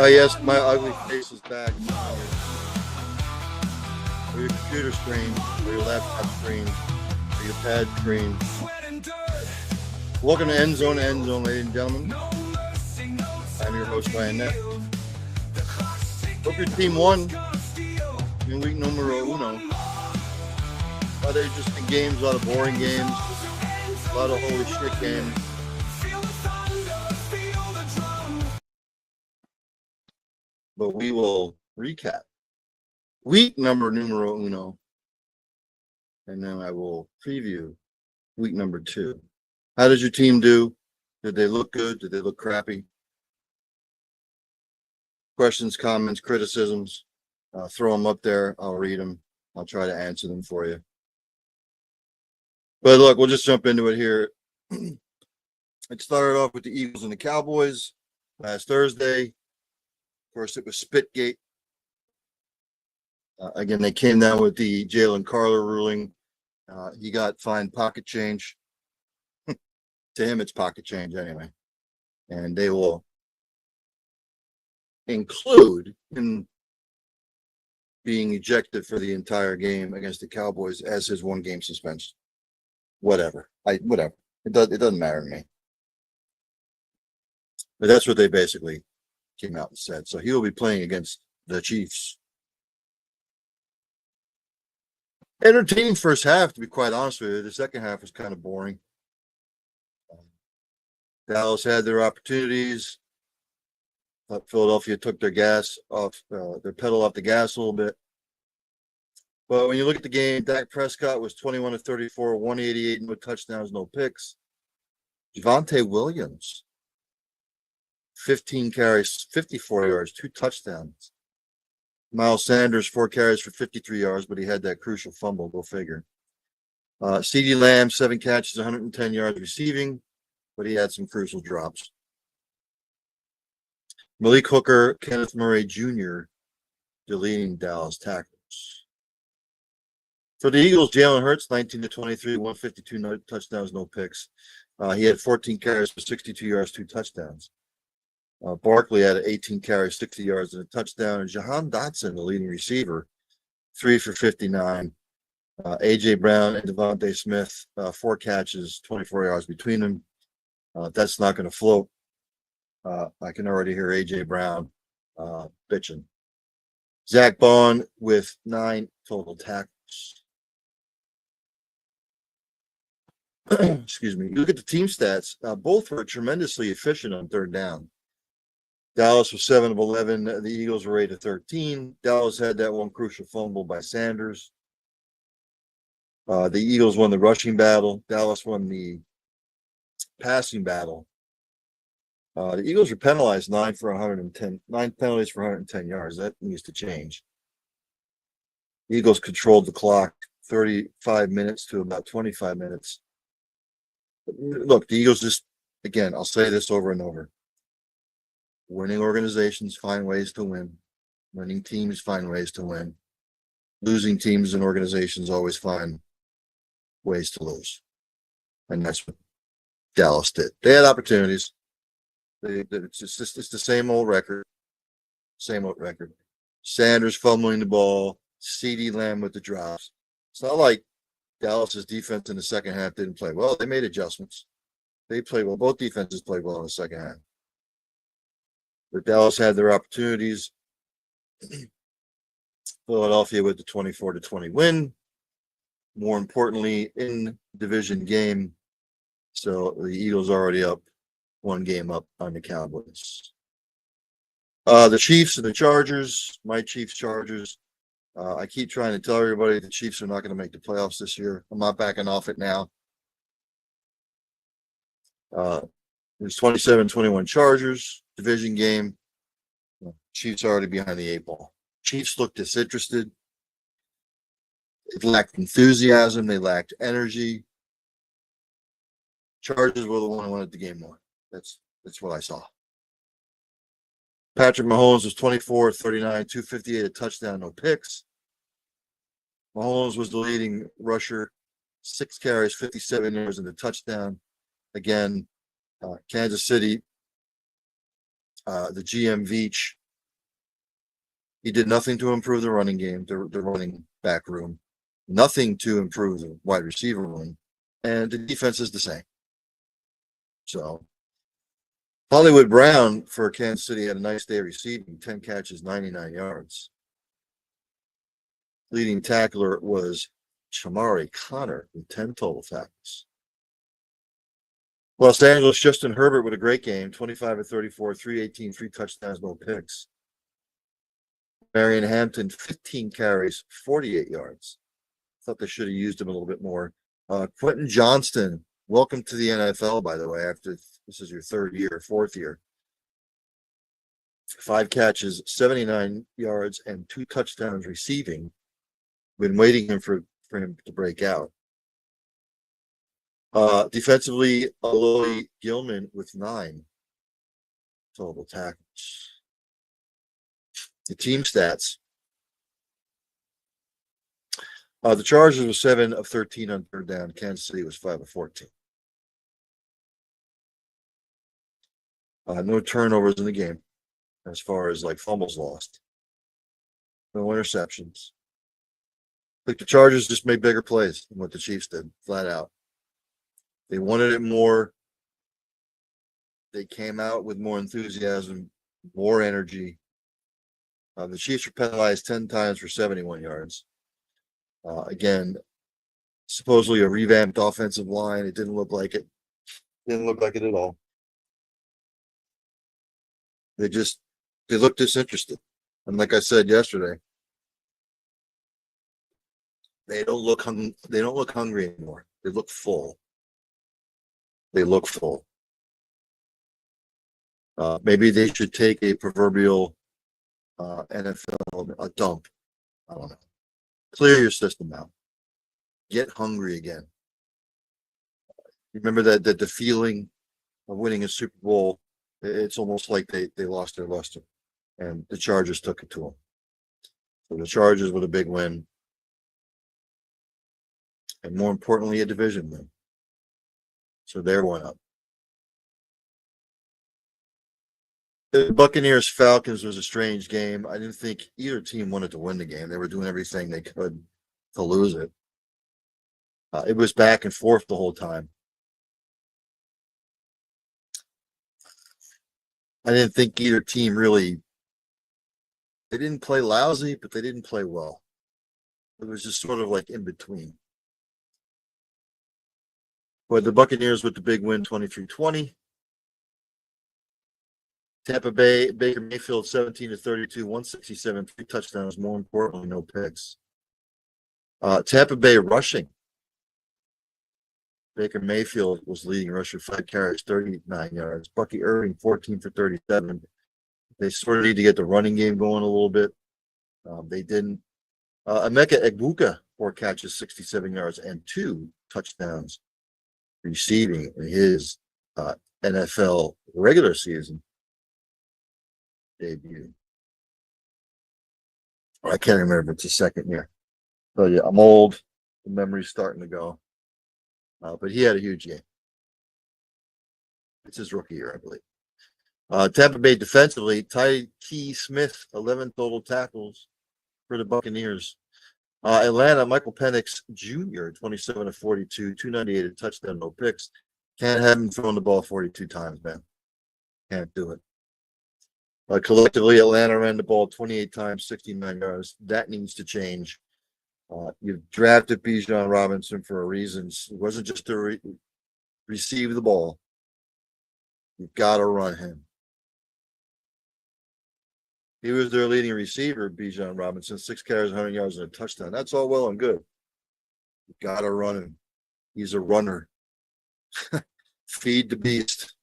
Yes, my ugly face is back or your computer screen, or your laptop screen, or your pad screen. Welcome to Endzone, ladies and gentlemen. I'm your host, Ryan Neff. Hope your team won in week numero uno. A lot of interesting games, a lot of boring games, a lot of holy shit games. But we will recap week numero uno, and then I will preview week number 2. How did your team do? Did they look good? Did they look crappy? Questions, comments, criticisms, throw them up there. I'll read them. I'll try to answer them for you. But look, we'll just jump into it here. It started off with the Eagles and the Cowboys last Thursday. Of course, it was Spitgate. Again, they came down with the Jalen Carter ruling. He got fined pocket change. To him, it's pocket change anyway. And they will include him being ejected for the entire game against the Cowboys as his 1-game suspension. Whatever. Whatever. It doesn't matter to me. But that's what they basically came out and said. So he will be playing against the Chiefs. Entertaining first half, to be quite honest with you. The second half was kind of boring. Dallas had their opportunities. Philadelphia took their gas off, their pedal off the gas a little bit. But when you look at the game, Dak Prescott was 21 of 34, 188, no touchdowns, no picks. Javonte Williams, 15 carries, 54 yards, 2 touchdowns. Miles Sanders, 4 carries for 53 yards, but he had that crucial fumble. Go figure. CeeDee Lamb, 7 catches, 110 yards receiving, but he had some crucial drops. Malik Hooker, Kenneth Murray Jr. deleting Dallas tackles. For the Eagles, Jalen Hurts, 19 to 23, 152, no touchdowns, no picks. He had 14 carries for 62 yards, 2 touchdowns. Barkley had 18 carries, 60 yards, and a touchdown. And Jahan Dotson, the leading receiver, 3 for 59. A.J. Brown and Devontae Smith, 4 catches, 24 yards between them. That's not going to float. I can already hear A.J. Brown bitching. Zach Bond with 9 total tackles. Excuse me. You look at the team stats. Both were tremendously efficient on third down. Dallas was 7 of 11. The Eagles were 8 of 13. Dallas had that one crucial fumble by Sanders. The Eagles won the rushing battle. Dallas won the passing battle. The Eagles were penalized 9 penalties for 110 yards. That needs to change. The Eagles controlled the clock 35 minutes to about 25 minutes. Look, the Eagles just, again, I'll say this over and over. Winning organizations find ways to win. Winning teams find ways to win. Losing teams and organizations always find ways to lose. And that's what Dallas did. They had opportunities. It's the same old record. Same old record. Sanders fumbling the ball. CeeDee Lamb with the drops. It's not like Dallas's defense in the second half didn't play well. They made adjustments. They played well. Both defenses played well in the second half. But Dallas had their opportunities. Philadelphia with the 24-20 win. More importantly, in division game. So the Eagles already up 1 game up on the Cowboys. The Chiefs and the Chargers. My Chiefs, Chargers. I keep trying to tell everybody the Chiefs are not going to make the playoffs this year. I'm not backing off it now. There's 27-21 Chargers. Division game. Chiefs already behind the 8 ball. Chiefs looked disinterested. It lacked enthusiasm. They lacked energy. Chargers were the one who wanted the game more. That's what I saw. Patrick Mahomes was 24, 39, 258, a touchdown, no picks. Mahomes was the leading rusher, 6 carries, 57 yards, and a touchdown. Again, Kansas City, the GM Veach He did nothing to improve the running game, the running back room, nothing to improve the wide receiver room, and the defense is the same. So Hollywood Brown for Kansas City had a nice day receiving, 10 catches, 99 yards. Leading tackler was Shamari Connor with 10 total tackles. Los Angeles, Justin Herbert with a great game, 25 of 34, 318, 3 touchdowns, no picks. Marion Hampton, 15 carries, 48 yards. Thought they should have used him a little bit more. Quentin Johnston, welcome to the NFL, by the way, after this is your fourth year. 5 catches, 79 yards, and 2 touchdowns receiving. Been waiting for him to break out. Defensively, Aloy Gilman with 9 total tackles. The team stats. The Chargers was 7 of 13 on third down. Kansas City was 5 of 14. No turnovers in the game as far as like fumbles lost. No interceptions. I think the Chargers just made bigger plays than what the Chiefs did, flat out. They wanted it more. They came out with more enthusiasm, more energy. The Chiefs were penalized 10 times for 71 yards. Again, supposedly a revamped offensive line. It didn't look like it. Didn't look like it at all. They looked disinterested. And like I said yesterday, they don't look hungry anymore. They look full. Maybe they should take a proverbial NFL a dump. I don't know. Clear your system out. Get hungry again. Remember that the feeling of winning a Super Bowl. It's almost like they lost their luster, and the Chargers took it to them. So the Chargers with a big win, and more importantly, a division win. So they're one up. The Buccaneers Falcons was a strange game. I didn't think either team wanted to win the game. They were doing everything they could to lose it. It was back and forth the whole time. I didn't think either team really. They didn't play lousy, but they didn't play well. It was just sort of like in between. But the Buccaneers with the big win, 23-20. Tampa Bay, Baker Mayfield, 17 of 32, 167, 3 touchdowns. More importantly, no picks. Tampa Bay rushing. Baker Mayfield was leading rusher, 5 carries, 39 yards. Bucky Irving, 14 for 37. They sort of need to get the running game going a little bit. They didn't. Emeka Egbuka, 4 catches, 67 yards, and 2 touchdowns receiving in his NFL regular season debut. I can't remember if it's his second year. So yeah, I'm old. The memory's starting to go. But he had a huge game. It's his rookie year, I believe. Tampa Bay defensively, Ty Key Smith, 11 total tackles for the Buccaneers. Atlanta, Michael Penix Jr., 27 of 42, 298, a touchdown, no picks. Can't have him throwing the ball 42 times, man. Can't do it. Collectively, Atlanta ran the ball 28 times, 69 yards. That needs to change. You've drafted Bijan Robinson for a reason. It wasn't just to receive the ball. You've got to run him. He was their leading receiver, Bijan Robinson, 6 carries, 100 yards, and a touchdown. That's all well and good. You've got to run him. He's a runner. Feed the beast.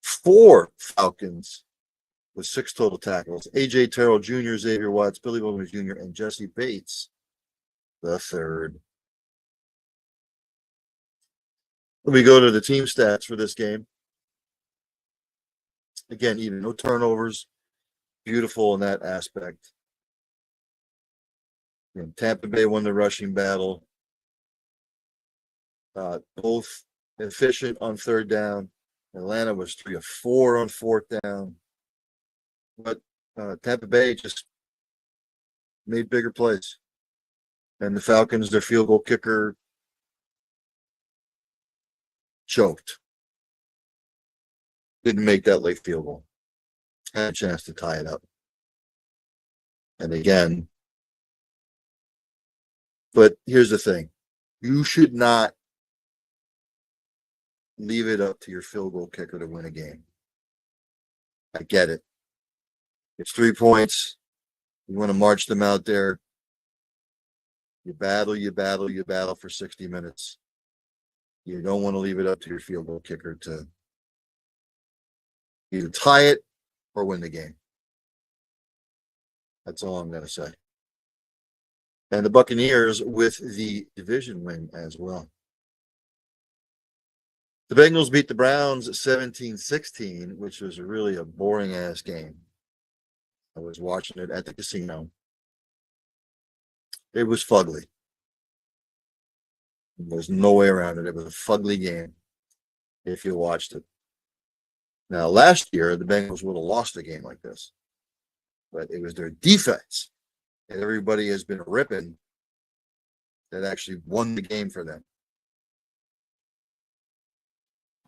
4 Falcons with 6 total tackles. A.J. Terrell Jr., Xavier Watts, Billy Williams Jr., and Jesse Bates, the third. Let me go to the team stats for this game. Again, even no turnovers. Beautiful in that aspect. And Tampa Bay won the rushing battle. Both efficient on third down. Atlanta was 3 of 4 on fourth down. but Tampa Bay just made bigger plays. And the Falcons, their field goal kicker, choked. Didn't make that late field goal. Had a chance to tie it up. And again, but here's the thing. You should not leave it up to your field goal kicker to win a game. I get it. It's 3 points. You want to march them out there. You battle for 60 minutes. You don't want to leave it up to your field goal kicker to either tie it or win the game. That's all I'm going to say. And the Buccaneers with the division win as well. The Bengals beat the Browns 17-16, which was really a boring ass game. I was watching it at the casino. It was fugly. There's no way around it. It was a fugly game if you watched it. Now, last year, the Bengals would have lost a game like this, but it was their defense that everybody has been ripping that actually won the game for them.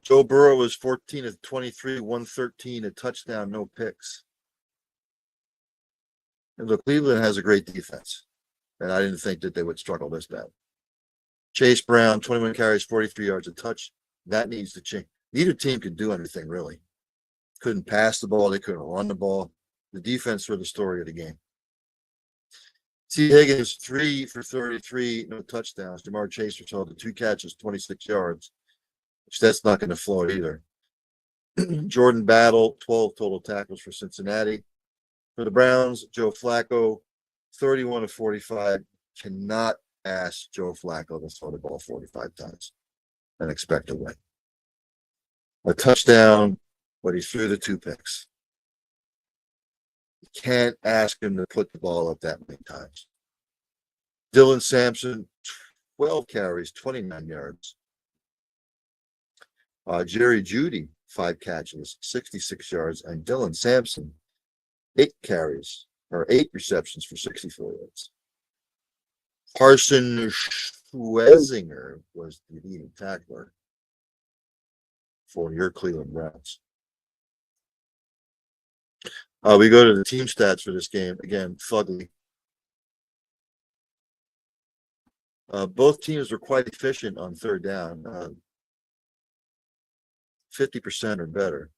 Joe Burrow was 14 of 23, 113, a touchdown, no picks. And look, Cleveland has a great defense, and I didn't think that they would struggle this bad. Chase Brown, 21 carries, 43 yards, a touch. That needs to change. Neither team could do anything, really. Couldn't pass the ball. They couldn't run the ball. The defense were the story of the game. T. Higgins, 3 for 33, no touchdowns. Jamar Chase was held to 2 catches, 26 yards, which that's not going to float either. Jordan Battle, 12 total tackles for Cincinnati. For the Browns, Joe Flacco, 31 of 45. Cannot ask Joe Flacco to throw the ball 45 times and expect to win. A touchdown, but he threw the 2 picks. You can't ask him to put the ball up that many times. Dylan Sampson, 12 carries, 29 yards. Jerry Jeudy, 5 catches, 66 yards. And Dylan Sampson, 8 carries, or 8 receptions for 64 yards. Carson Schwezinger was the leading tackler for your Cleveland Browns. We go to the team stats for this game. Again, fugly. Both teams were quite efficient on third down, 50% or better.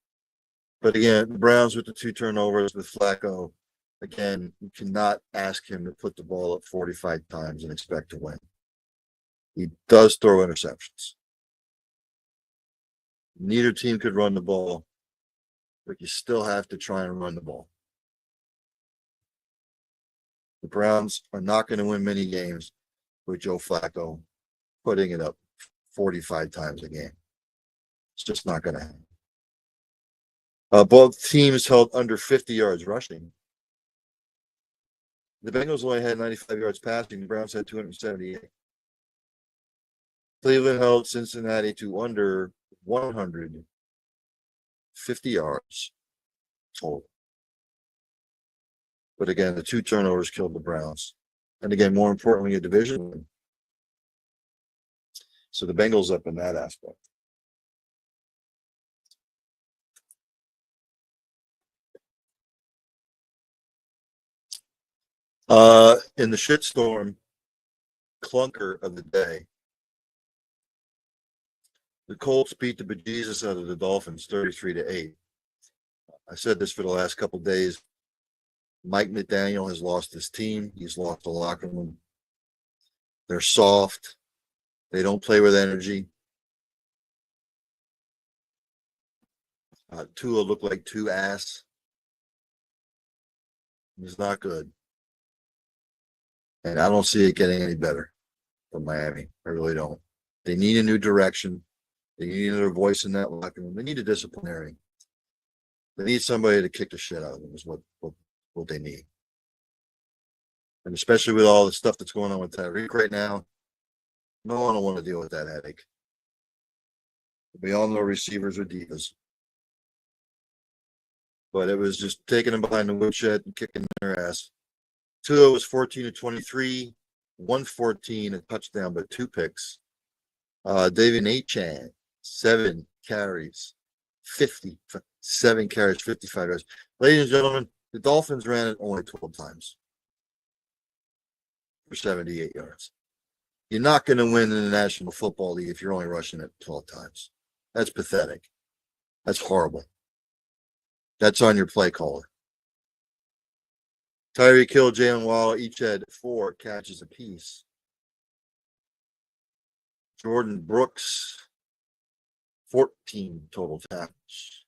But again, the Browns with the 2 turnovers with Flacco. Again, you cannot ask him to put the ball up 45 times and expect to win. He does throw interceptions. Neither team could run the ball, but you still have to try and run the ball. The Browns are not going to win many games with Joe Flacco putting it up 45 times a game. It's just not going to happen. Both teams held under 50 yards rushing. The Bengals only had 95 yards passing. The Browns had 278. Cleveland held Cincinnati to under 150 yards total. But again, the 2 turnovers killed the Browns. And again, more importantly, a division win. So the Bengals up in that aspect. In the shitstorm clunker of the day, the Colts beat the bejesus out of the Dolphins 33-8. I said this for the last couple of days. Mike McDaniel has lost his team. He's lost the locker room. They're soft. They don't play with energy. Tua looked like 2 ass. He's not good. And I don't see it getting any better for Miami. I really don't. They need a new direction. They need another voice in that locker room. They need a disciplinary. They need somebody to kick the shit out of them is what they need. And especially with all the stuff that's going on with Tyreek right now, no one will want to deal with that headache. We all know receivers are divas. but it was just taking them behind the woodshed and kicking their ass. Tua was 14 to 23, 114, a touchdown, but 2 picks. David Achan, 7 carries, 55 yards. Ladies and gentlemen, the Dolphins ran it only 12 times for 78 yards. You're not going to win in the National Football League if you're only rushing it 12 times. That's pathetic. That's horrible. That's on your play caller. Tyreek Hill, Jalen Waddle each had 4 catches apiece. Jordan Brooks, 14 total tackles.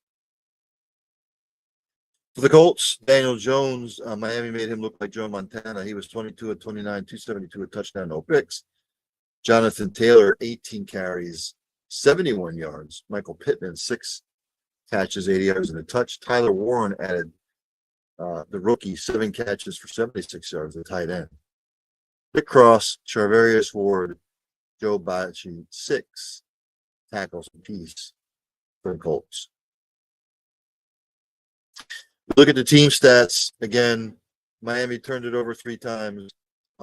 For the Colts, Daniel Jones, Miami made him look like Joe Montana. He was 22 of 29, 272, a touchdown, no picks. Jonathan Taylor, 18 carries, 71 yards. Michael Pittman, 6 catches, 80 yards, and a touch. Tyler Warren added the rookie, 7 catches for 76 yards, the tight end. Dick Cross, Charvarius Ward, Joe Bacci, 6 tackles apiece for the Colts. Look at the team stats. Again, Miami turned it over 3 times.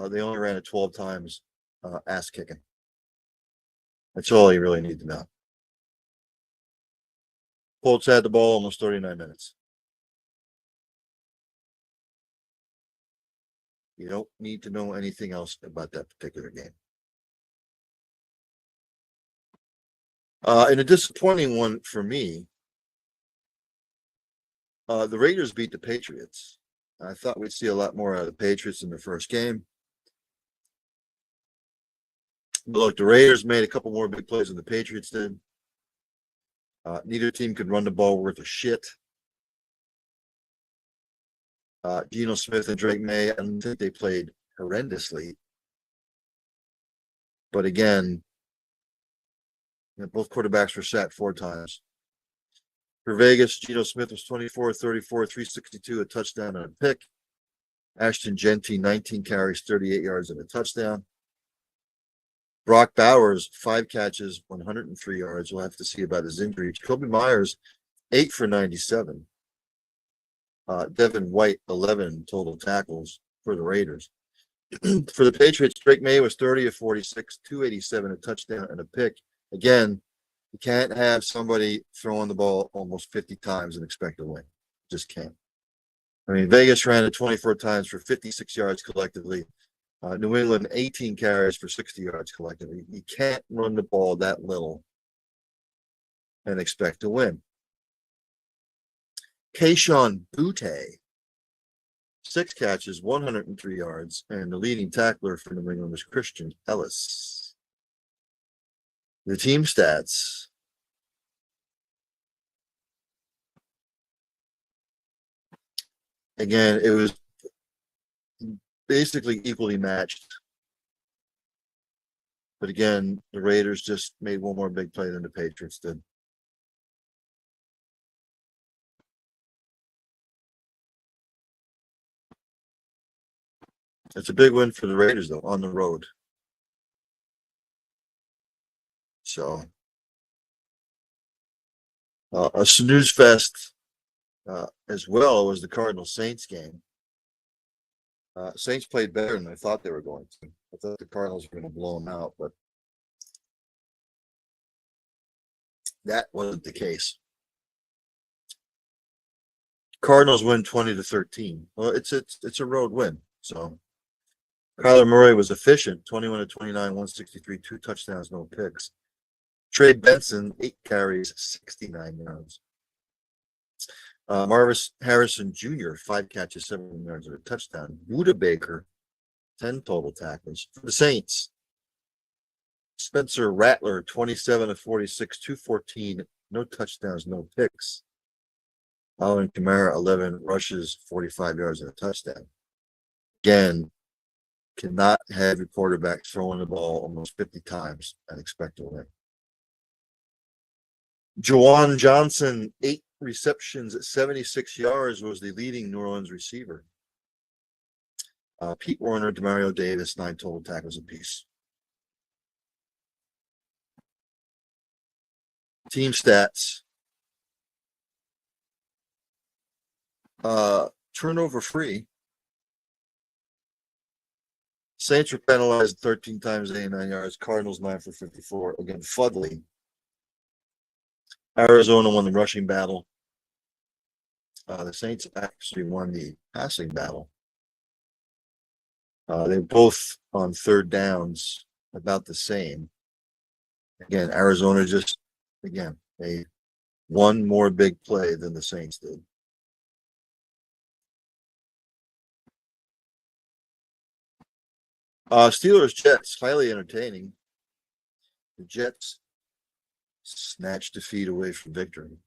They only ran it 12 times. Ass kicking. That's all you really need to know. Colts had the ball almost 39 minutes. You don't need to know anything else about that particular game. And a disappointing one for me, the Raiders beat the Patriots. I thought we'd see a lot more out of the Patriots in the first game. But look, the Raiders made a couple more big plays than the Patriots did. Neither team could run the ball worth a shit. Geno Smith and Drake May, I don't think they played horrendously. But again, both quarterbacks were sacked 4 times. For Vegas, Geno Smith was 24, 34, 362, a touchdown and a pick. Ashton Genty, 19 carries, 38 yards, and a touchdown. Brock Bowers, 5 catches, 103 yards. We'll have to see about his injury. Kobe Myers, 8 for 97. Devin White, 11 total tackles for the Raiders. For the Patriots, Drake May was 30 of 46, 287, a touchdown, and a pick. Again, you can't have somebody throwing the ball almost 50 times and expect to win. Just can't. I mean, Vegas ran it 24 times for 56 yards collectively. New England, 18 carries for 60 yards collectively. You can't run the ball that little and expect to win. Kayshon Boutte, 6 catches, 103 yards, and the leading tackler for New England was Christian Ellis. The team stats. Again, it was basically equally matched. But again, the Raiders just made one more big play than the Patriots did. It's a big win for the Raiders, though, on the road. So, a snooze fest as well was the Cardinals-Saints game. Saints played better than I thought they were going to. I thought the Cardinals were going to blow them out, but that wasn't the case. Cardinals win 20 to 13. Well, it's a road win. So Kyler Murray was efficient, 21 to 29, 163, 2 touchdowns, no picks. Trey Benson, 8 carries, 69 yards. Marvis Harrison Jr., 5 catches, 7 yards, and a touchdown. Buda Baker, 10 total tackles. For the Saints, Spencer Rattler, 27 of 46, 214, no touchdowns, no picks. Alvin Kamara, 11 rushes, 45 yards, and a touchdown. Again, cannot have your quarterback throwing the ball almost 50 times and expect to win. Juwan Johnson, 8 receptions at 76 yards, was the leading New Orleans receiver. Pete Warner, Demario Davis, 9 total tackles apiece. Team stats. Turnover free. Saints were penalized 13 times, 89 yards. Cardinals 9 for 54. Again, Fudley. Arizona won the rushing battle. The Saints actually won the passing battle. They're both on third downs about the same. Again, Arizona just, again, they one more big play than the Saints did. Steelers Jets, highly entertaining. The Jets snatched defeat away from victory.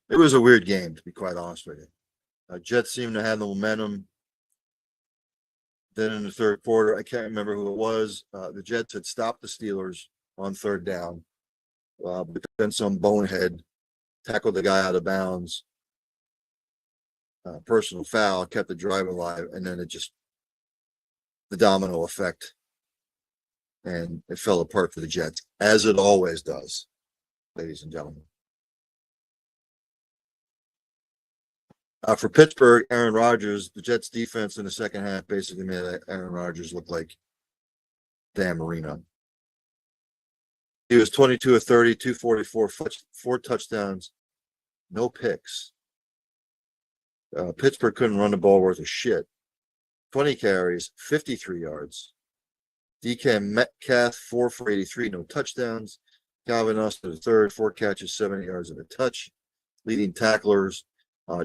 It was a weird game, to be quite honest with you. Jets seemed to have the momentum. Then in the third quarter, I can't remember who it was. The Jets had stopped the Steelers on third down, but then some bonehead tackled the guy out of bounds. Personal foul kept the drive alive, and then it just the domino effect, and it fell apart for the Jets, as it always does, ladies and gentlemen. For Pittsburgh, Aaron Rodgers, the Jets defense in the second half basically made Aaron Rodgers look like Dan Marino. He was 22 of 30, 244, 4 touchdowns, no picks. Pittsburgh couldn't run the ball worth a shit. 20 carries, 53 yards. DK Metcalf, 4 for 83, no touchdowns. Calvin Austin, the third, 4 catches, 70 yards and a touch. Leading tacklers,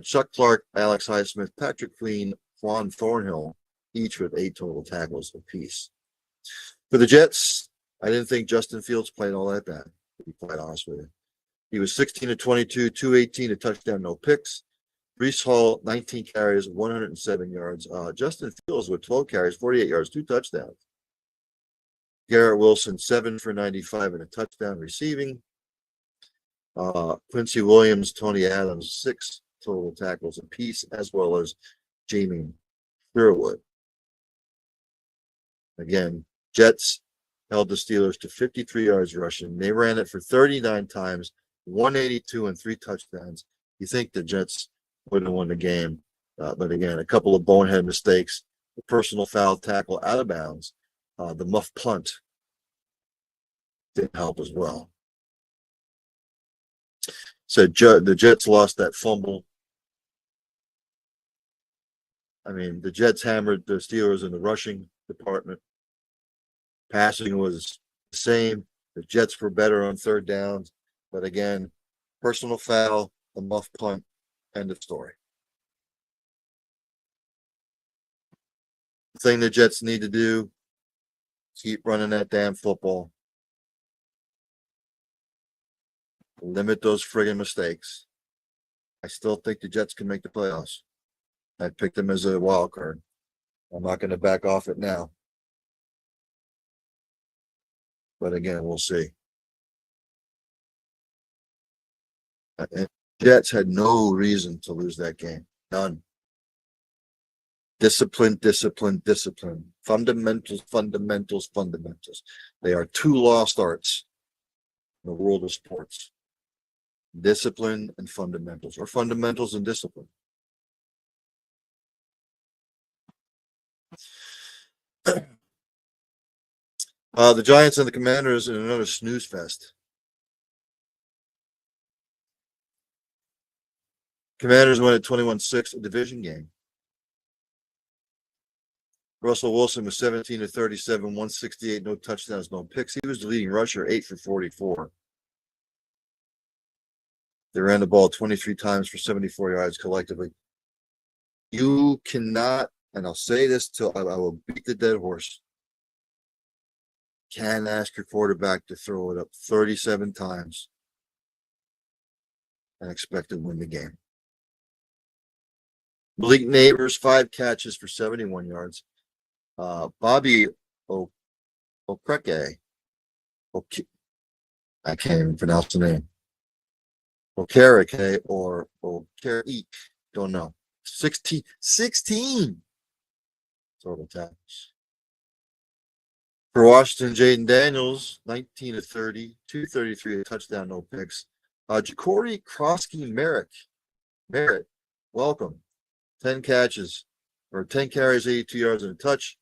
Chuck Clark, Alex Highsmith, Patrick Queen, Juan Thornhill, each with 8 total tackles apiece. For the Jets, I didn't think Justin Fields played all that bad, to be quite honest with you. He was 16 to 22, 218, a touchdown, no picks. Breece Hall, 19 carries, 107 yards. Justin Fields with 12 carries, 48 yards, 2 touchdowns. Garrett Wilson, 7 for 95 and a touchdown receiving. Quincy Williams, Tony Adams, 6 total tackles apiece, as well as Jamie Sherwood. Again, Jets held the Steelers to 53 yards rushing. They ran it for 39 times, 182 and 3 touchdowns. You think the Jets would have won the game. But again, a couple of bonehead mistakes, the personal foul tackle out of bounds, the muff punt didn't help as well. So the Jets lost that fumble. I mean, the Jets hammered the Steelers in the rushing department. Passing was the same. The Jets were better on third downs. But again, personal foul, the muff punt, end of story. The thing the Jets need to do, keep running that damn football. Limit those friggin' mistakes. I still think the Jets can make the playoffs. I picked them as a wild card. I'm not going to back off it now. But again, we'll see. Jets had no reason to lose that game. None. Discipline, discipline, discipline. Fundamentals, fundamentals, fundamentals. They are 2 lost arts in the world of sports. Discipline and fundamentals, or fundamentals and discipline. The Giants and the Commanders in another snooze fest. Commanders won at 21-6, a division game. Russell Wilson was 17 to 37, 168, no touchdowns, no picks. He was the leading rusher, 8 for 44. They ran the ball 23 times for 74 yards collectively. You cannot, and I'll say this till I will beat the dead horse, can't ask your quarterback to throw it up 37 times and expect to win the game. Malik Neighbors, 5 catches for 71 yards. Bobby Okereke, I can't even pronounce the name. Okereke or Okereke, don't know. 16 total tackles. For Washington, Jaden Daniels, 19 to 30, 233, a touchdown, no picks. Ja'Cory Merritt, welcome. 10 catches or 10 carries, 82 yards and a touch.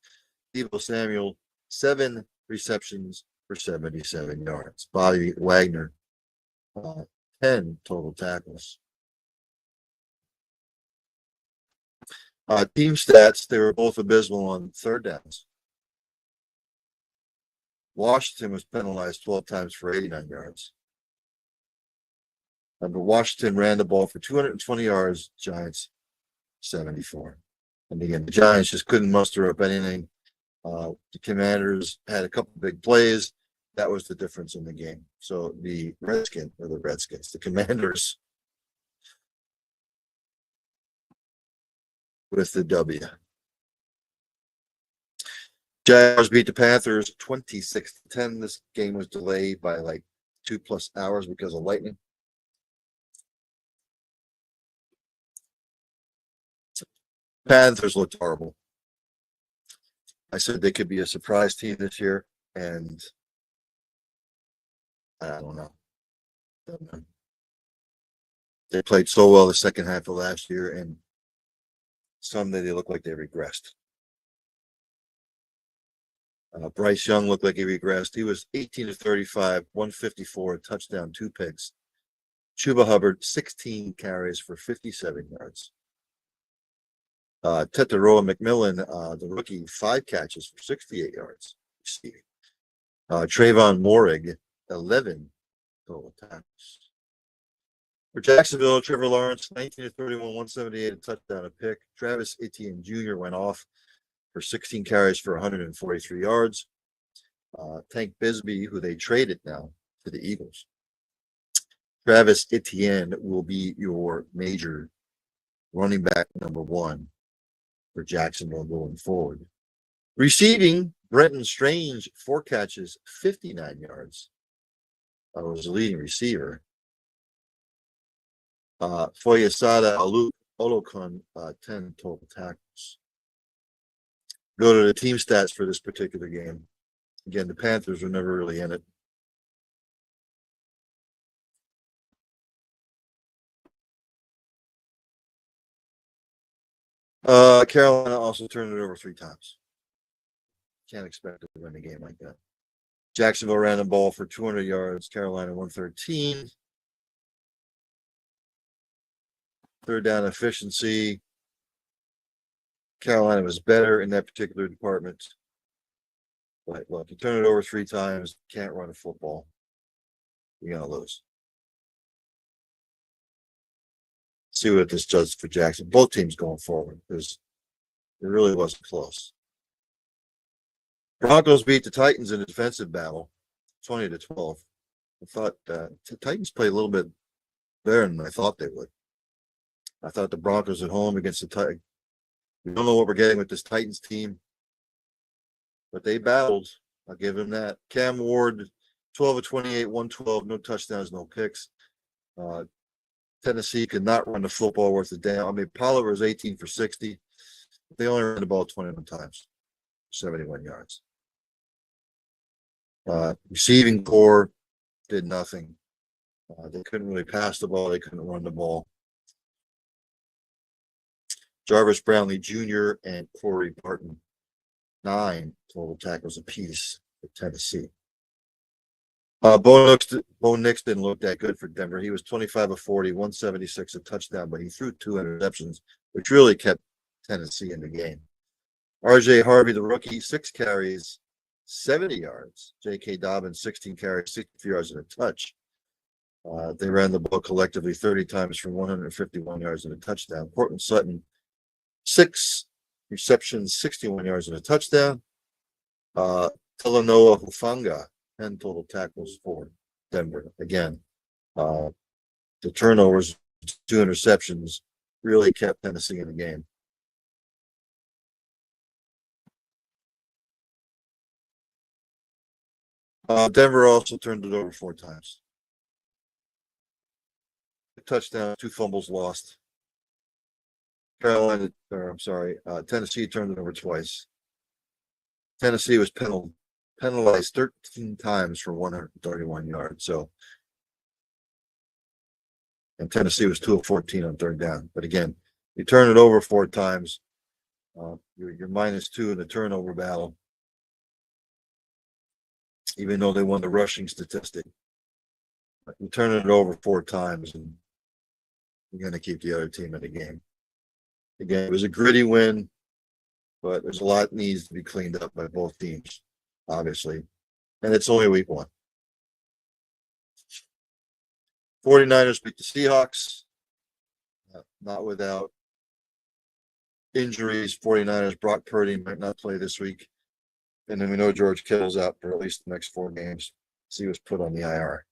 Deebo Samuel, 7 receptions for 77 yards. Bobby Wagner, 10 total tackles. Team stats, they were both abysmal on third downs. Washington was penalized 12 times for 89 yards. But Washington ran the ball for 220 yards, Giants 74. And again, the Giants just couldn't muster up anything. The Commanders had a couple big plays. That was the difference in the game. So the Redskins, the Commanders with the W. Jaguars beat the Panthers 26-10. This game was delayed by like 2+ hours because of lightning. Panthers looked horrible. I said they could be a surprise team this year, and I don't know. They played so well the second half of last year, and Sunday they look like they regressed. Bryce Young looked like he regressed. He was 18 of 35, 154, a touchdown, 2 picks. Chuba Hubbard, 16 carries for 57 yards. Tetaroa McMillan, the rookie, 5 catches for 68 yards receiving. Trayvon Morig, 11 total tackles. For Jacksonville, Trevor Lawrence, 19 of 31, 178, a touchdown, a pick. Travis Etienne Jr. went off for 16 carries for 143 yards. Tank Bisbee, who they traded now to the Eagles. Travis Etienne will be your major running back number 1 for Jacksonville going forward. Receiving, Brenton Strange, 4 catches, 59 yards. Was the leading receiver. Foyesada Olokun, 10 total tackles. Go to the team stats for this particular game. Again, the Panthers were never really in it. Carolina also turned it over 3 times. Can't expect to win a game like that. Jacksonville ran the ball for 200 yards. Carolina 113. Third down efficiency. Carolina was better in that particular department. But look, you turn it over 3 times, can't run a football, you're going to lose. See what this does for Jackson. Both teams going forward, because it really wasn't close. Broncos beat the Titans in a defensive battle, 20-12. I thought the Titans played a little bit better than I thought they would. I thought the Broncos at home against the Titans. We don't know what we're getting with this Titans team, but they battled. I'll give him that. Cam Ward, 12 of 28, 112, no touchdowns, no picks. Tennessee could not run the football worth a damn. I mean, Pollard was 18 for 60. They only ran the ball 21 times, 71 yards. Receiving core did nothing. They couldn't really pass the ball. They couldn't run the ball. Jarvis Brownlee Jr. and Corey Barton, 9 total tackles apiece for Tennessee. Bo Nix didn't look that good for Denver. He was 25 of 40, 176, a touchdown, but he threw 2 interceptions, which really kept Tennessee in the game. RJ Harvey, the rookie, 6 carries, 70 yards. J.K. Dobbins, 16 carries, 60 yards and a touch. They ran the ball collectively 30 times for 151 yards and a touchdown. Cortland Sutton, 6 receptions, 61 yards and a touchdown. Talanoa Hufanga, 10 total tackles for Denver. Again, the turnovers, 2 interceptions, really kept Tennessee in the game. Denver also turned it over 4 times. A touchdown, 2 fumbles lost. Tennessee turned it over twice. Tennessee was penalized 13 times for 131 yards. So and Tennessee was 2 of 14 on third down. But again, you turn it over 4 times, you're -2 in the turnover battle, even though they won the rushing statistic. You turn it over 4 times, and you're going to keep the other team in the game. Again, it was a gritty win, but there's a lot that needs to be cleaned up by both teams, obviously. And it's only week 1. 49ers beat the Seahawks, not without injuries. 49ers, Brock Purdy might not play this week. And then we know George Kittle's out for at least the next 4 games. So he was put on the IR.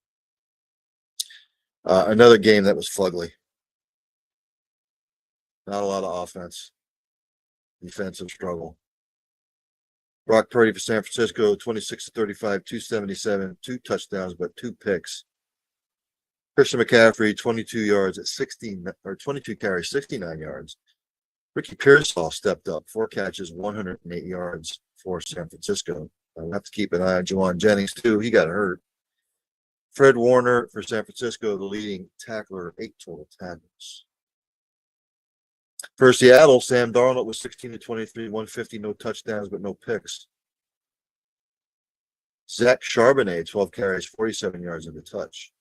Another game that was fugly. Not a lot of offense. Defensive struggle. Brock Purdy for San Francisco, 26 of 35, 277, 2 touchdowns, but 2 picks. Christian McCaffrey, 22 yards at 22 carries, 69 yards. Ricky Pearsall stepped up, 4 catches, 108 yards for San Francisco. I'll have to keep an eye on Jawan Jennings, too. He got hurt. Fred Warner for San Francisco, the leading tackler, 8 total tackles. For Seattle, Sam Darnold was 16 to 23, 150, no touchdowns, but no picks. Zach Charbonnet, 12 carries, 47 yards of the touch.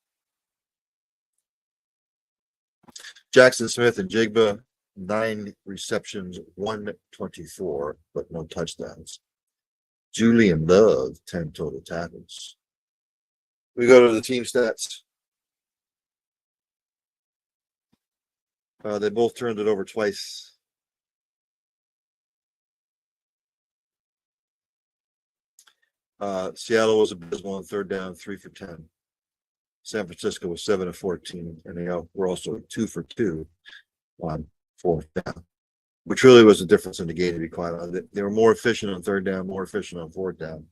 Jackson Smith and Jigba, 9 receptions, 124, but no touchdowns. Julian Love, 10 total tackles. We go to the team stats. They both turned it over twice. Seattle was abysmal on third down, 3 for 10. San Francisco was 7 of 14, and they were also 2 for 2 on fourth down, which really was the difference in the game, to be quite honest. They were more efficient on third down, more efficient on fourth down.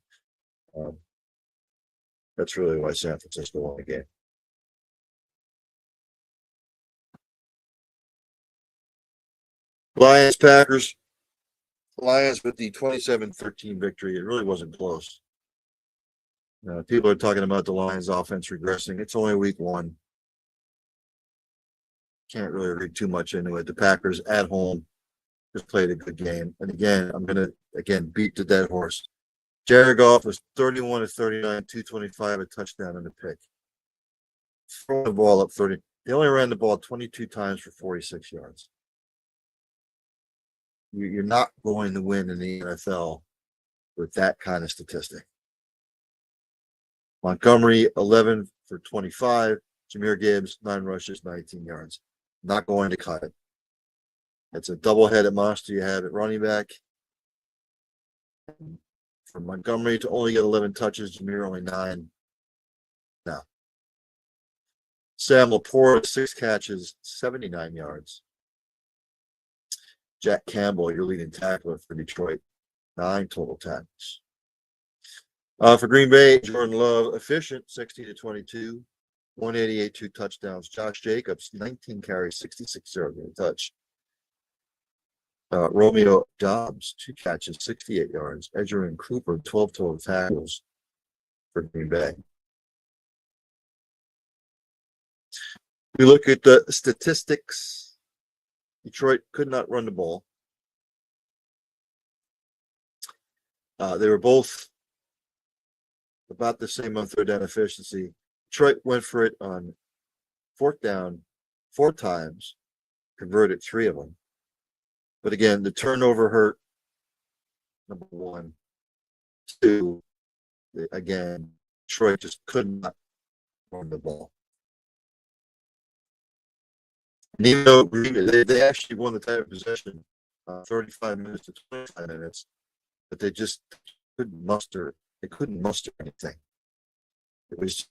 That's really why San Francisco won the game. Lions, Packers. Lions with the 27-13 victory. It really wasn't close. People are talking about the Lions offense regressing. It's only week 1. Can't really read too much into it. The Packers at home just played a good game. And again, I'm going to, beat the dead horse. Jared Goff was 31 of 39, 225, a touchdown and a pick. Throwing the ball up 30. They only ran the ball 22 times for 46 yards. You're not going to win in the NFL with that kind of statistic. Montgomery, 11 for 25. Jahmyr Gibbs, 9 rushes, 19 yards. Not going to cut it. It's a double-headed monster you have at running back. For Montgomery to only get 11 touches, Jahmyr only 9. No. Sam Laporte, 6 catches, 79 yards. Jack Campbell, your leading tackler for Detroit, 9 total tackles. For Green Bay, Jordan Love, efficient, 16 to 22, 188, 2 touchdowns. Josh Jacobs, 19 carries, 66 yards in a touch. Romeo Dobbs, 2 catches, 68 yards. Edgerrin Cooper, 12 total tackles for Green Bay. We look at the statistics. Detroit could not run the ball. They were both about the same on third down efficiency. Detroit went for it on fourth down 4 times, converted 3 of them. But again, the turnover hurt. Number 1. 2, again, Detroit just could not run the ball. And even though they actually won the time of possession 35 minutes to 25 minutes, but they just couldn't muster. They couldn't muster anything. It was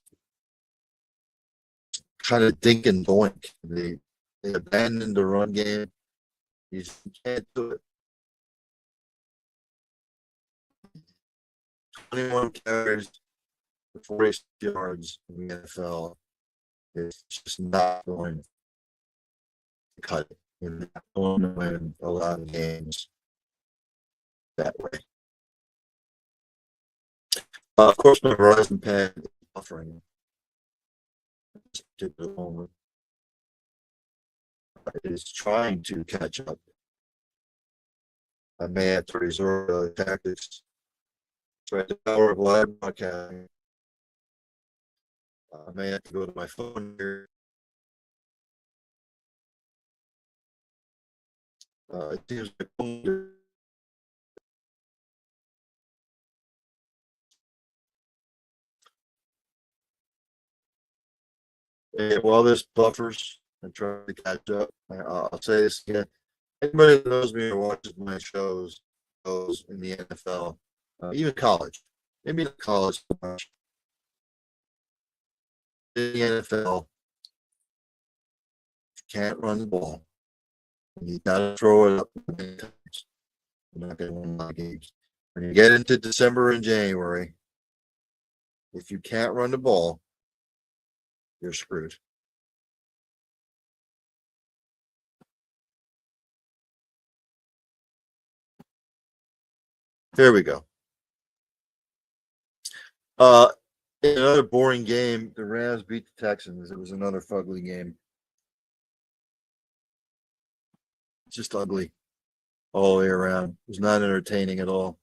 kind of dink and doink. They abandoned the run game. You can't do it. 21 carries for 40 yards in the NFL. It's just not going to cut it. You're not going to win a lot of games that way. Of course, my Verizon pad is offering this particular moment. is trying to catch up. I may have to resort to tactics. Right, the power of live broadcasting. I may have to go to my phone here. It seems like while this buffers and trying to catch up, I'll say this again. Anybody that knows me or watches my shows in the NFL, even college, maybe not college, in the NFL, can't run the ball. You got to throw it up many times. You're not going to win a lot of games. When you get into December and January, if you can't run the ball, you're screwed. There we go. In another boring game, the Rams beat the Texans. It was another fugly game. Just ugly all the way around. It was not entertaining at all.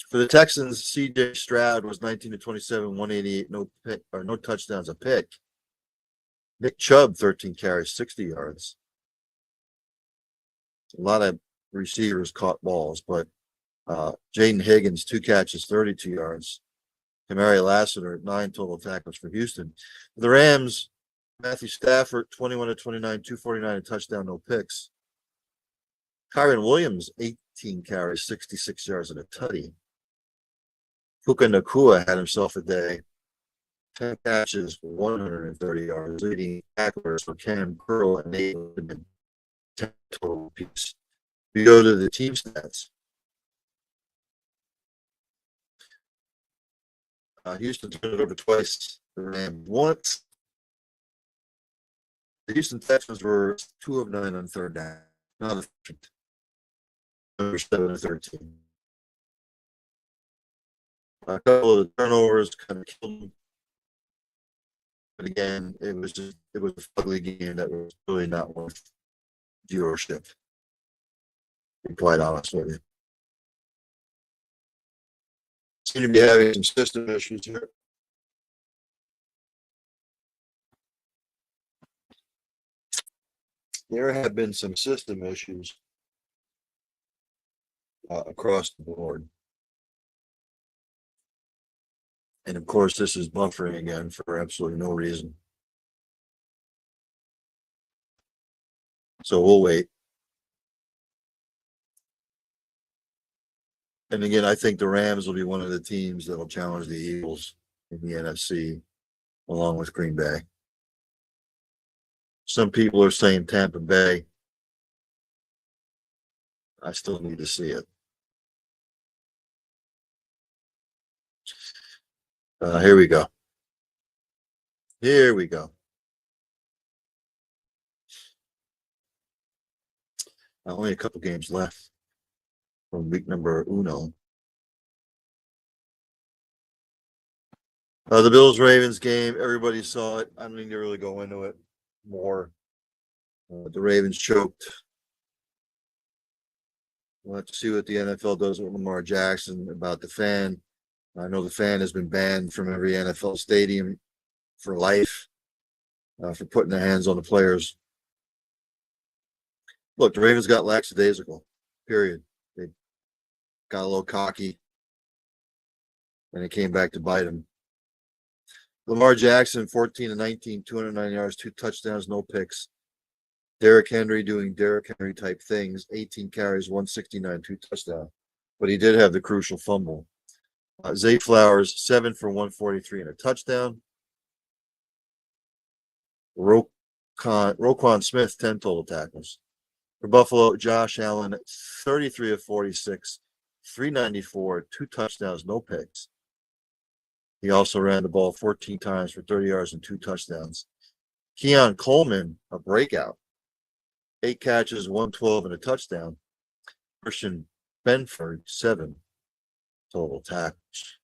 For the Texans, CJ Stroud was 19 to 27, 188, no pick or no touchdowns, a pick. Nick Chubb, 13 carries, 60 yards. A lot of receivers caught balls, but Jaden Higgins, 2 catches, 32 yards. Kamari Lassiter, 9 total tackles for Houston. The Rams, Matthew Stafford, 21 to 29, 249, a touchdown, no picks. Kyron Williams, 18 carries, 66 yards, and a tutty. Puka Nacua had himself a day. 10 catches, 130 yards, leading tacklers for Cam Curl and Nate Littman. 10 total piece. We go to the team stats. Houston turned it over twice. The Rams once. The Houston Texans were 2 of 9 on third down. Not efficient. Number 7 to 13. A couple of the turnovers kind of killed them. But again, it was a ugly game that was really not worth viewership. To be quite honest with you. Seem to be having some system issues here. There have been some system issues across the board. And of course, this is buffering again for absolutely no reason. So we'll wait. And again, I think the Rams will be one of the teams that will challenge the Eagles in the NFC along with Green Bay. Some people are saying Tampa Bay. I still need to see it. Here we go. Here we go. Only a couple games left from week number uno. The Bills-Ravens game, everybody saw it. I don't need to really go into it more. The Ravens choked. We'll have to see what the NFL does with Lamar Jackson about the fan. I know the fan has been banned from every NFL stadium for life for putting their hands on the players. Look, the Ravens got lackadaisical, period. They got a little cocky, and it came back to bite them. Lamar Jackson, 14 to 19, 209 yards, 2 touchdowns, no picks. Derrick Henry doing Derrick Henry type things, 18 carries, 169, 2 touchdowns. But he did have the crucial fumble. Zay Flowers, 7 for 143 and a touchdown. Roquan Smith, 10 total tackles. For Buffalo, Josh Allen, 33 of 46, 394, 2 touchdowns, no picks. He also ran the ball 14 times for 30 yards and 2 touchdowns. Keon Coleman, a breakout. 8 catches, 112 and a touchdown. Christian Benford, 7 total tackles.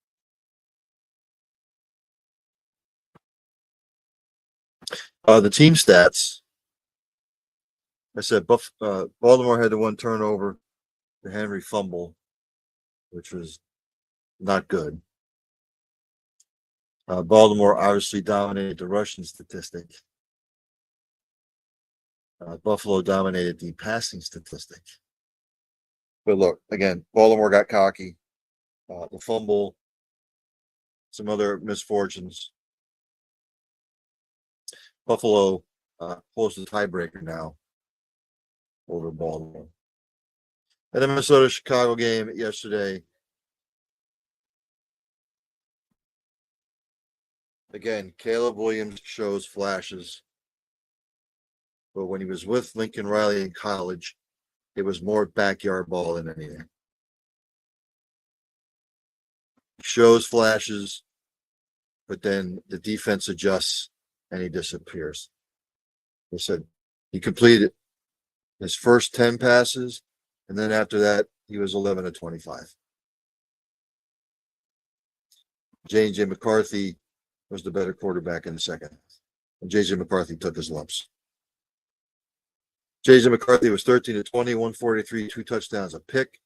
The team stats. I said Baltimore had the one turnover, the Henry fumble, which was not good. Baltimore obviously dominated the rushing statistic. Buffalo dominated the passing statistic. But look, again, Baltimore got cocky. The fumble, some other misfortunes. Buffalo pulls the tiebreaker now over Baltimore. And the Minnesota-Chicago game yesterday. Again, Caleb Williams shows flashes. But when he was with Lincoln Riley in college, it was more backyard ball than anything. He shows flashes, but then the defense adjusts and he disappears. He said he completed his first 10 passes, and then after that, he was 11 of 25. J.J. McCarthy was the better quarterback in the second. And J.J. McCarthy took his lumps. J.J. McCarthy was 13 to 20, 143, 2 touchdowns, a pick.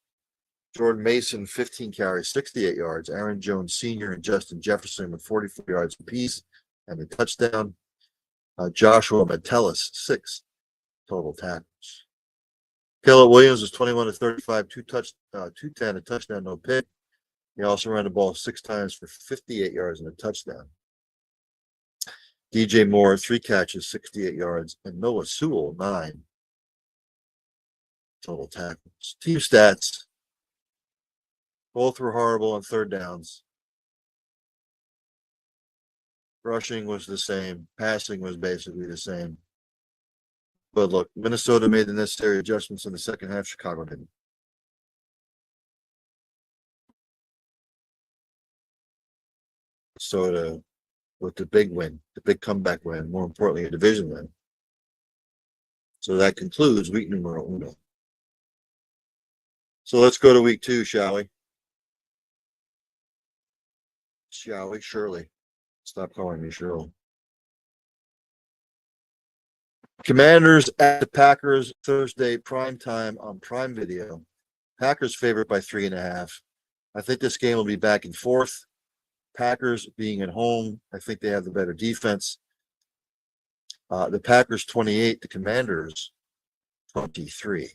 Jordan Mason, 15 carries, 68 yards. Aaron Jones Sr. and Justin Jefferson with 44 yards apiece and a touchdown. Joshua Metellus, 6 total tackles. Caleb Williams was 21 to 35, 210, a touchdown, no pick. He also ran the ball 6 times for 58 yards and a touchdown. DJ Moore, 3 catches, 68 yards, and Noah Sewell, 9 total tackles. Team stats. Both were horrible on third downs. Rushing was the same. Passing was basically the same. But look, Minnesota made the necessary adjustments in the second half. Chicago didn't. Minnesota with the big win, the big comeback win, more importantly, a division win. So that concludes week numero uno. So let's go to week 2, shall we? Shall we? Shirley. Stop calling me Shirley. Commanders at the Packers Thursday prime time on Prime Video. Packers favored by 3.5. I think this game will be back and forth. Packers being at home, I think they have the better defense. The Packers 28, the Commanders 23.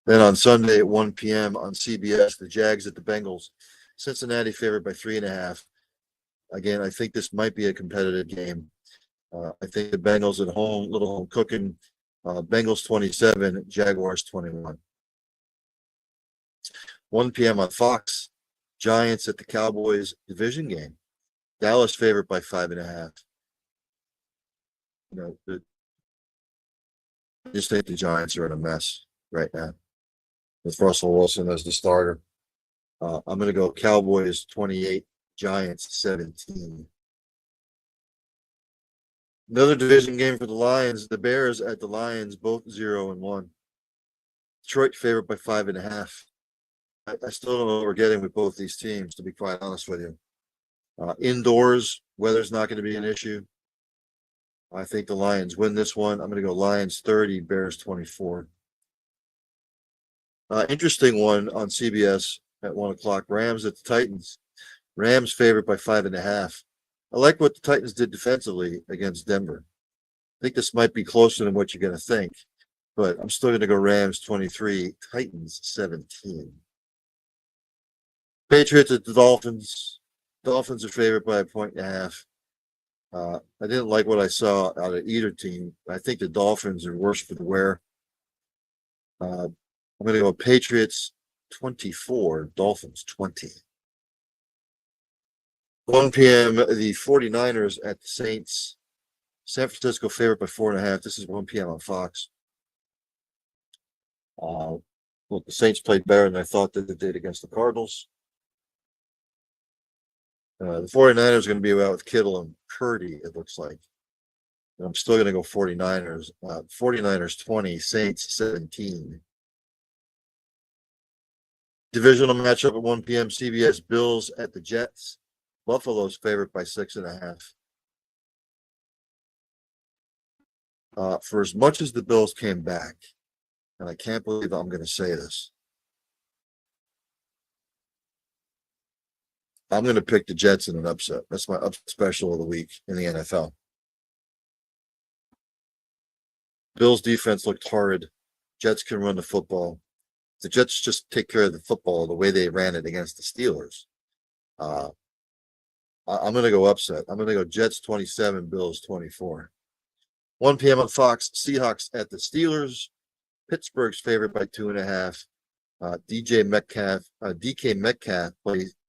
Then on Sunday at 1 p.m. on CBS, the Jags at the Bengals. Cincinnati favored by 3.5. Again, I think this might be a competitive game. I think the Bengals at home, little home cooking. Bengals 27, Jaguars 21. 1 p.m. on Fox, Giants at the Cowboys division game. Dallas favored by 5.5. I just think the Giants are in a mess right now with Russell Wilson as the starter. I'm going to go Cowboys 28, Giants 17. Another division game for the Lions. The Bears at the Lions, both 0-1. Detroit favored by 5.5. I still don't know what we're getting with both these teams, to be quite honest with you. Indoors, weather's not going to be an issue. I think the Lions win this one. I'm going to go Lions 30, Bears 24. Interesting one on CBS at 1 o'clock. Rams at the Titans. Rams favored by 5.5. I like what the Titans did defensively against Denver. I think this might be closer than what you're going to think, but I'm still going to go Rams 23, Titans 17. Patriots at the Dolphins. Dolphins are favored by 1.5. I didn't like what I saw out of either team. I think the Dolphins are worse for the wear. I'm going to go Patriots 24, Dolphins 20. 1 p.m. the 49ers at the Saints. San Francisco favored by 4.5. This is 1 p.m. on Fox. Well, the Saints played better than I thought that they did against the Cardinals. The 49ers are going to be out with Kittle and Purdy, it looks like. And I'm still going to go 49ers. 49ers 20, Saints 17. Divisional matchup at 1 p.m. CBS, Bills at the Jets. Buffalo's favorite by 6.5. For as much as the Bills came back, and I can't believe I'm going to say this, I'm going to pick the Jets in an upset. That's my up special of the week in the NFL. Bills defense looked horrid. Jets can run the football. The Jets just take care of the football the way they ran it against the Steelers. I'm going to go upset. I'm going to go Jets 27, Bills 24. 1 p.m. on Fox, Seahawks at the Steelers. Pittsburgh's favorite by 2.5. DK Metcalf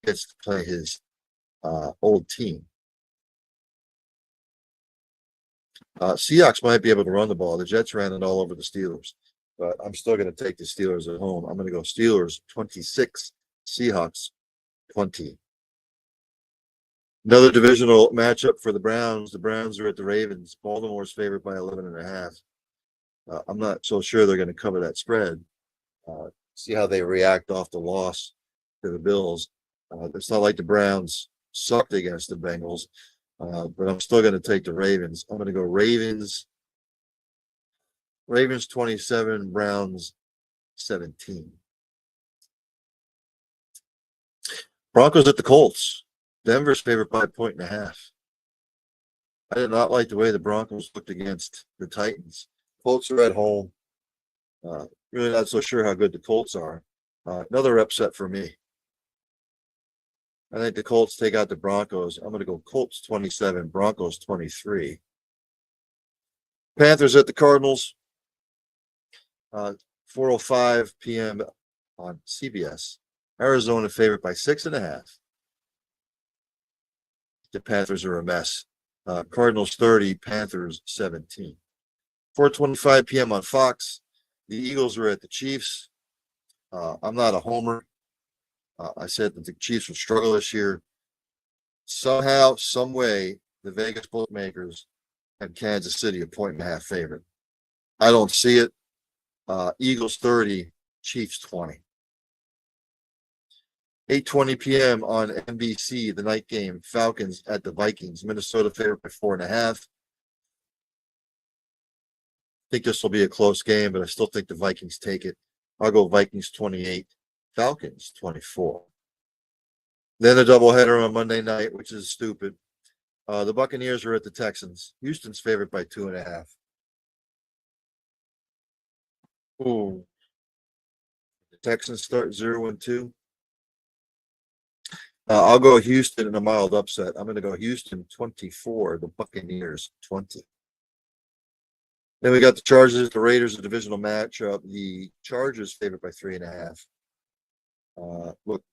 gets to play his old team. Seahawks might be able to run the ball. The Jets ran it all over the Steelers, but I'm still going to take the Steelers at home. I'm going to go Steelers 26, Seahawks 20. Another divisional matchup for the Browns. The Browns are at the Ravens. Baltimore's favored by 11.5. I'm not so sure they're going to cover that spread. See how they react off the loss to the Bills. It's not like the Browns sucked against the Bengals, but I'm still going to take the Ravens. I'm going to go Ravens 27, Browns 17. Broncos at the Colts. Denver's favored by 1.5. I did not like the way the Broncos looked against the Titans. Colts are at home. Really not so sure how good the Colts are. Another upset for me. I think the Colts take out the Broncos. I'm going to go Colts 27, Broncos 23. Panthers at the Cardinals. 4:05 p.m. on CBS. Arizona favored by 6.5. The Panthers are a mess. Cardinals 30, Panthers 17. 4:25 p.m. on Fox. The Eagles are at the Chiefs. I'm not a homer. I said that the Chiefs will struggle this year. Somehow, some way, the Vegas bookmakers had Kansas City a 1.5 favorite. I don't see it. Eagles 30, Chiefs 20. 8:20 p.m. on NBC, the night game, Falcons at the Vikings. Minnesota favored by 4.5. I think this will be a close game, but I still think the Vikings take it. I'll go Vikings 28, Falcons 24. Then a doubleheader on Monday night, which is stupid. The Buccaneers are at the Texans. Houston's favored by 2.5. Ooh. The Texans start 0-2. I'll go Houston in a mild upset. I'm going to go Houston 24, the Buccaneers 20. Then we got the Chargers, the Raiders, a divisional matchup. The Chargers favored by 3.5. Look,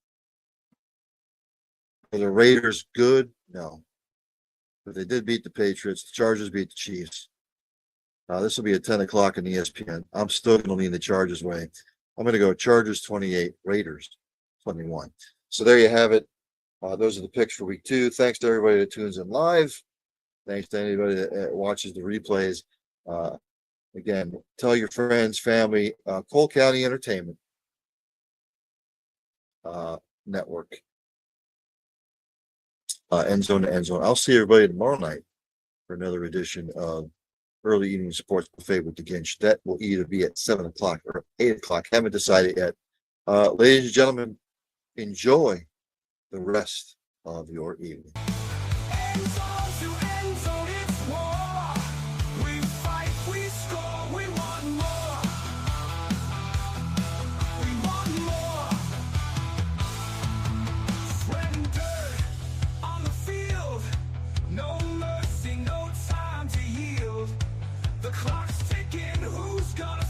are the Raiders good? No. But they did beat the Patriots. The Chargers beat the Chiefs. This will be at 10 o'clock on ESPN. I'm still going to lean the Chargers way. I'm going to go Chargers 28, Raiders 21. So there you have it. Those are the picks for week 2. Thanks to everybody that tunes in live. Thanks to anybody that watches the replays. Again, tell your friends, family, Cole County Entertainment Network. Endzone to Endzone. I'll see everybody tomorrow night for another edition of Early Evening Sports Buffet with the Ginch. That will either be at 7 o'clock or 8 o'clock. Haven't decided yet. Ladies and gentlemen, enjoy the rest of your evening. Endzone to endzone, it's war. We fight, we score, we want more. We want more. Sweat and dirt on the field. No mercy, no time to yield. The clock's ticking, who's gonna